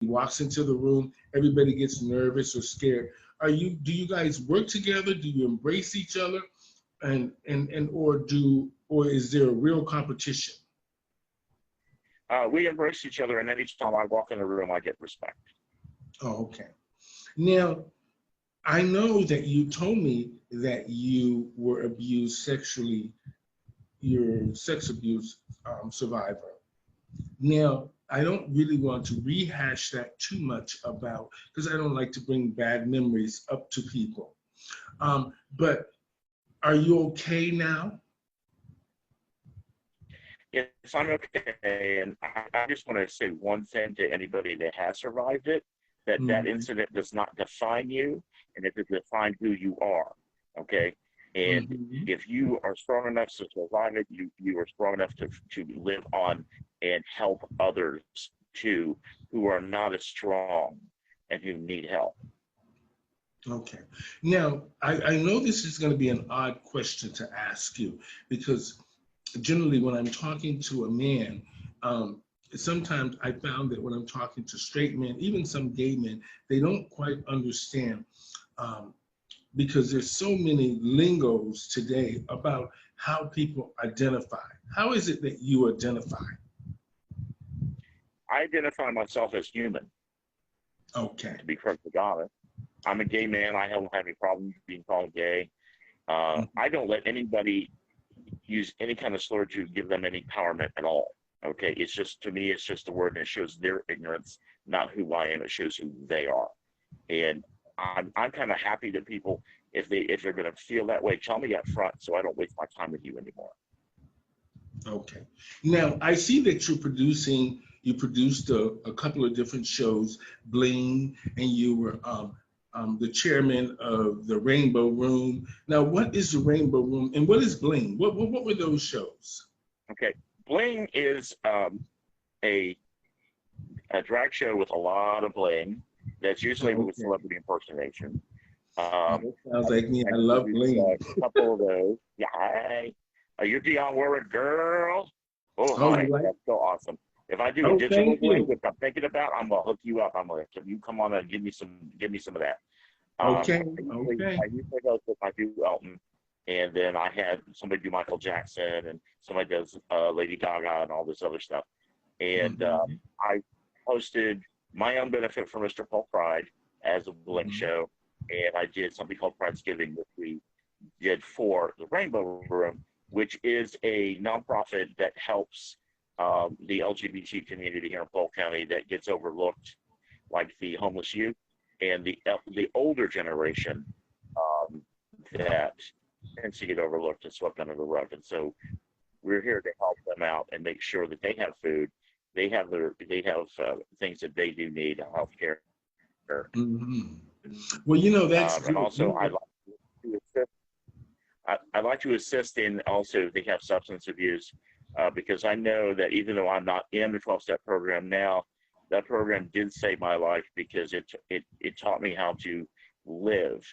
walks into the room, everybody gets nervous or scared. Do you guys work together? Do you embrace each other? Or is there a real competition? We embrace each other, and each time I walk in the room, I get respect. Oh, okay. Now, I know that you told me that you were abused sexually. You're a sex abuse survivor. Now, I don't really want to rehash that too much about, because I don't like to bring bad memories up to people. But are you okay now? Yes, I'm okay. And I just want to say one thing to anybody that has survived it, that that Mm-hmm. incident does not define you, and it does define who you are, okay? And Mm-hmm. if you are strong enough to survive it, you are strong enough to live on and help others too who are not as strong and who need help. Okay. Now, I know this is going to be an odd question to ask you because generally when I'm talking to a man, um, sometimes I found that when I'm talking to straight men, even some gay men, they don't quite understand um, because there's so many lingos today about how people identify. How is it that you identify? I identify myself as human, Okay. to be perfectly honest. I'm a gay man. I don't have any problem being called gay. I don't let anybody use any kind of slur to give them any empowerment at all. Okay, it's just, to me, it's just a word, and it shows their ignorance, not who I am. It shows who they are, and I'm kind of happy that people, if they're going to feel that way, tell me up front, so I don't waste my time with you anymore. Okay. Now, I see that you produced a couple of different shows, Bling, and you were the chairman of the Rainbow Room. Now, what is the Rainbow Room and what is Bling? What were those shows? Okay, Bling is a a drag show with a lot of bling. That's usually with Okay. celebrity impersonation. Oh, Um, that sounds like me. I I love produced Bling. a couple of those. Yeah, hey, you're Dionne Warwick, girl. Oh, Oh, you honey, like? that's so awesome. If I do a Oh, digital thank bling, you. which I'm thinking about, I'm gonna hook you up. I'm gonna, can you come on and give me some of that. Okay. I Okay. usually go with I do Elton, and then I had somebody do Michael Jackson, and somebody does Lady Gaga and all this other stuff. And Hmm. I hosted my own benefit for Mr. Paul Pride as a bling Hmm. show, and I did something called Pridesgiving, which we did for the Rainbow Room, which is a nonprofit that helps the LGBT community here in Polk County that gets overlooked, like the homeless youth and the older generation um, that tends to get overlooked and swept under the rug. And so we're here to help them out and make sure that they have food, they have things that they do need, health care, Hmm. Well, you know, that's and good. also to assist. I like to assist in also if they have substance abuse, because I know that even though I'm not in the 12-step program now, that program did save my life because it taught me how to live.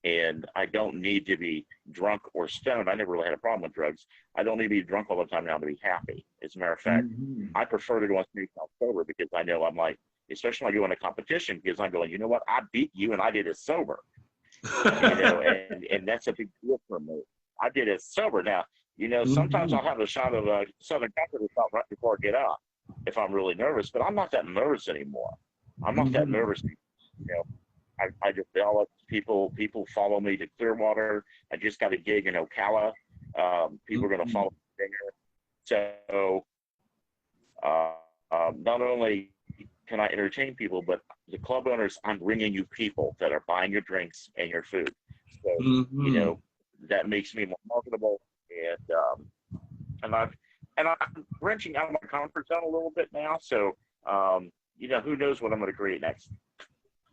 And I don't need to be drunk or stoned. I never really had a problem with drugs. I don't need to be drunk all the time now to be happy. As a matter of fact, Hmm. I prefer to go on stage sober because I know I'm like, especially when I go in a competition, because I'm going, you know what, I beat you and I did it sober, and that's a big deal for me. I did it sober. Now, sometimes I'll Hmm. have a shot of Southern Comfort right before I get up if I'm really nervous, but I'm not that nervous anymore. I'm not that nervous. Hmm. I developed people follow me to Clearwater. I just got a gig in Ocala. People are going to follow me there. So not only can I entertain people, but the club owners, I'm bringing you people that are buying your drinks and your food. So, you Hmm. know, that makes me more marketable. And and I've and I'm wrenching out of my comfort zone a little bit now. So, who knows what I'm going to create next?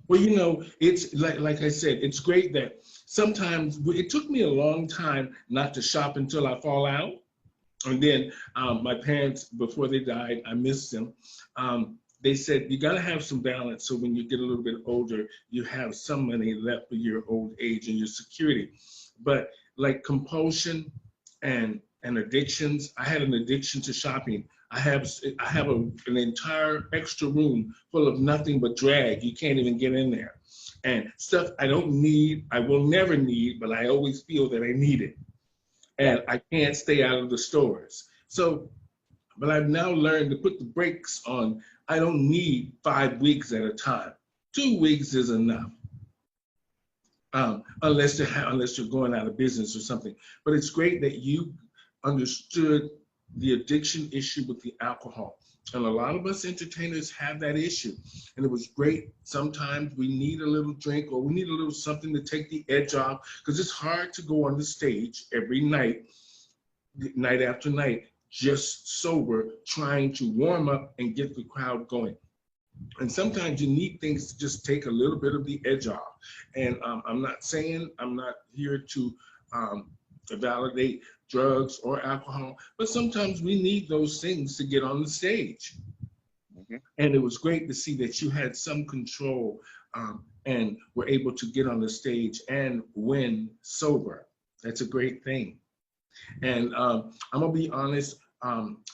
Well, you know, it's like I said, it's great that sometimes it took me a long time not to shop until I fall out. And then my parents, before they died, I missed them. They said you got to have some balance so when you get a little bit older, you have some money left for your old age and your security. But like compulsion and addictions, I had an addiction to shopping. I have an entire extra room full of nothing but drag. You can't even get in there. And stuff I don't need, I will never need, but I always feel that I need it. Yeah. And I can't stay out of the stores. So, but I've now learned to put the brakes on. I don't need 5 weeks at a time. 2 weeks is enough. Unless you're going out of business or something. But it's great that you understood the addiction issue with the alcohol. And a lot of us entertainers have that issue. And it was great. Sometimes we need a little drink or we need a little something to take the edge off, because it's hard to go on the stage every night, night after night, just sober, trying to warm up and get the crowd going. And sometimes you need things to just take a little bit of the edge off. And I'm not here to validate drugs or alcohol, but sometimes we need those things to get on the stage. Mm-hmm. And it was great to see that you had some control and were able to get on the stage and win sober. That's a great thing. And I'm gonna be honest,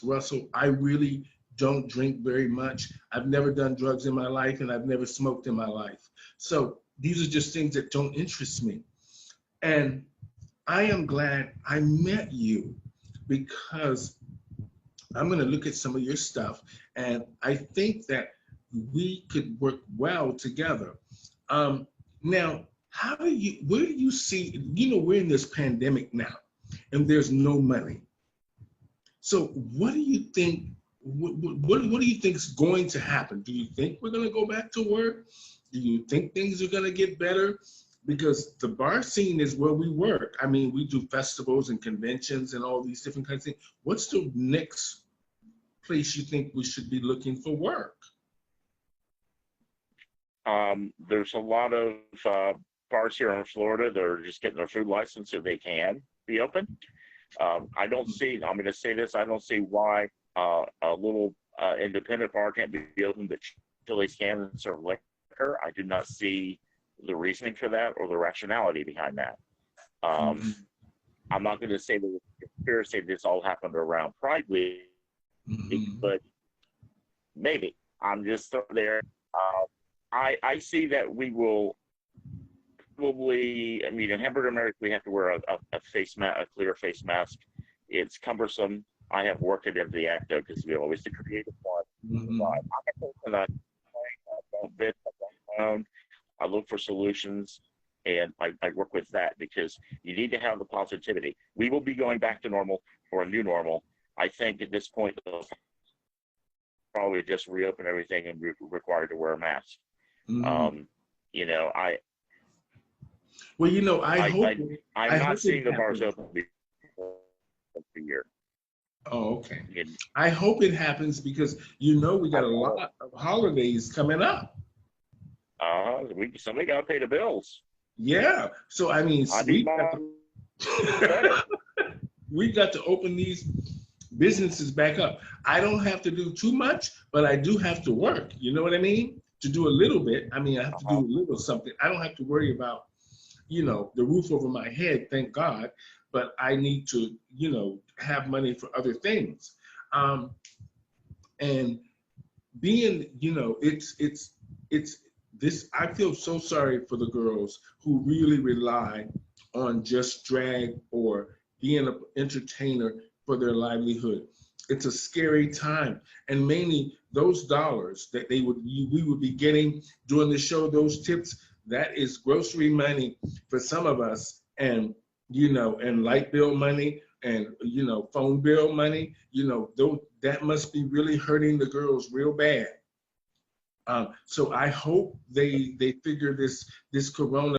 Russell, I really don't drink very much. I've never done drugs in my life, and I've never smoked in my life. So these are just things that don't interest me. And I am glad I met you, because I'm going to look at some of your stuff, and I think that we could work well together. Now, where do you see, we're in this pandemic now, and there's no money. So what do you think? What do you think is going to happen? Do you think we're going to go back to work? Do you think things are going to get better? Because the bar scene is where we work. I mean, we do festivals and conventions and all these different kinds of things. What's the next place you think we should be looking for work? There's a lot of bars here in Florida that are just getting their food license so they can be open. I don't see, I'm going to say this, I don't see why a little independent bar can't be open, but Chili's can and serve liquor. I do not see the reasoning for that or the rationality behind that. I'm not going to say that it's fair to say this all happened around Pride Week, but maybe. I'm just there. I see that we will probably, I mean, in Hamburger America, we have to wear a face mask, a clear face mask. It's cumbersome. I have worked it into the act though, because we always the creative one. I look for solutions, and I work with that, because you need to have the positivity. We will be going back to normal, or a new normal. I think at this point, they'll probably just reopen everything and be required to wear a mask. I'm not seeing the bars open before the year. Oh, okay. I hope it happens, because we got a lot of holidays coming up. Somebody got to pay the bills. Yeah. So I mean, we got to open these businesses back up. I don't have to do too much, but I do have to work. You know what I mean? To do a little bit. I mean, I have to do a little something. I don't have to worry about, the roof over my head, thank God, but I need to, have money for other things. And being, it's this, I feel so sorry for the girls who really rely on just drag or being an entertainer for their livelihood. It's a scary time. And mainly those dollars that we would be getting during the show, those tips, that is grocery money for some of us, and and light bill money, and phone bill money. That must be really hurting the girls real bad. So I hope they figure this corona